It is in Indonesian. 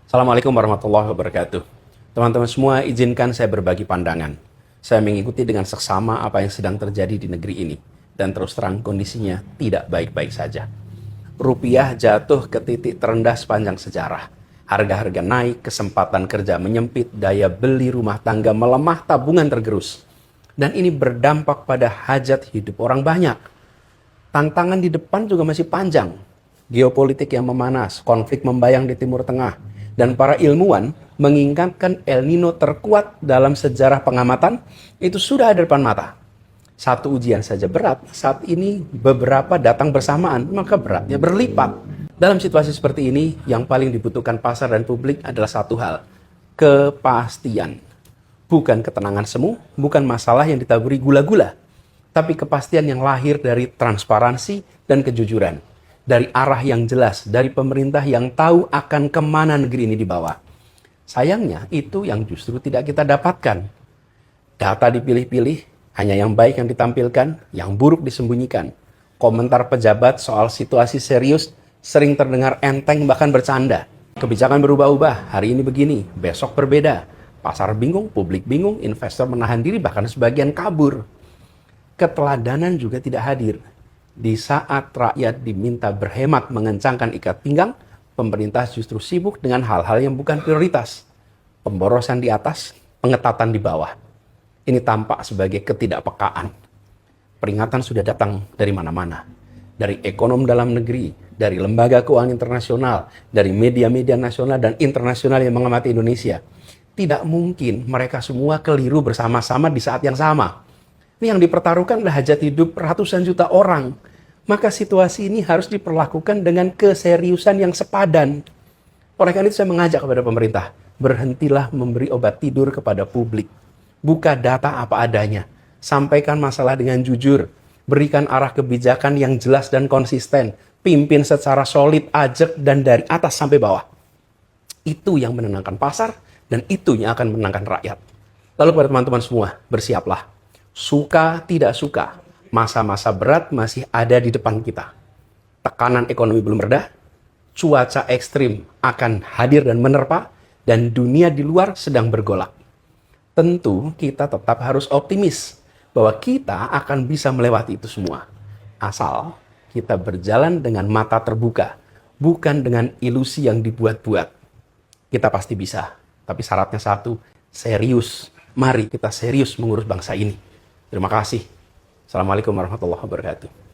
Assalamualaikum warahmatullahi wabarakatuh. Teman-teman semua, izinkan saya berbagi pandangan. Saya mengikuti dengan seksama apa yang sedang terjadi di negeri ini. Dan terus terang kondisinya tidak baik-baik saja. Rupiah jatuh ke titik terendah sepanjang sejarah. Harga-harga naik, kesempatan kerja menyempit, daya beli rumah tangga melemah, tabungan tergerus. Dan ini berdampak pada hajat hidup orang banyak. Tantangan di depan juga masih panjang. Geopolitik yang memanas, konflik membayang di Timur Tengah, dan para ilmuwan mengingatkan El Nino terkuat dalam sejarah pengamatan itu sudah ada depan mata. Satu ujian saja berat, saat ini beberapa datang bersamaan, maka beratnya berlipat. Dalam situasi seperti ini, yang paling dibutuhkan pasar dan publik adalah satu hal, kepastian. Bukan ketenangan semu, bukan masalah yang ditaburi gula-gula, tapi kepastian yang lahir dari transparansi dan kejujuran. Dari arah yang jelas, dari pemerintah yang tahu akan kemana negeri ini dibawa. Sayangnya, itu yang justru tidak kita dapatkan. Data dipilih-pilih, hanya yang baik yang ditampilkan, yang buruk disembunyikan. Komentar pejabat soal situasi serius sering terdengar enteng bahkan bercanda. Kebijakan berubah-ubah, hari ini begini, besok berbeda. Pasar bingung, publik bingung, investor menahan diri, bahkan sebagian kabur. Keteladanan juga tidak hadir. Di saat rakyat diminta berhemat mengencangkan ikat pinggang, pemerintah justru sibuk dengan hal-hal yang bukan prioritas. Pemborosan di atas, pengetatan di bawah. Ini tampak sebagai ketidakpekaan. Peringatan sudah datang dari mana-mana. Dari ekonom dalam negeri, dari lembaga keuangan internasional, dari media-media nasional dan internasional yang mengamati Indonesia. Tidak mungkin mereka semua keliru bersama-sama di saat yang sama. Ini yang dipertaruhkan adalah hajat hidup ratusan juta orang. Maka situasi ini harus diperlakukan dengan keseriusan yang sepadan. Oleh karena itu saya mengajak kepada pemerintah, berhentilah memberi obat tidur kepada publik. Buka data apa adanya. Sampaikan masalah dengan jujur. Berikan arah kebijakan yang jelas dan konsisten. Pimpin secara solid, ajak, dan dari atas sampai bawah. Itu yang menenangkan pasar, dan itu yang akan menenangkan rakyat. Lalu kepada teman-teman semua, bersiaplah. Suka tidak suka, masa-masa berat masih ada di depan kita. Tekanan ekonomi belum reda, cuaca ekstrim akan hadir dan menerpa, dan dunia di luar sedang bergolak. Tentu kita tetap harus optimis bahwa kita akan bisa melewati itu semua. Asal kita berjalan dengan mata terbuka, bukan dengan ilusi yang dibuat-buat. Kita pasti bisa, tapi syaratnya satu, serius. Mari kita serius mengurus bangsa ini. Terima kasih. Assalamualaikum warahmatullahi wabarakatuh.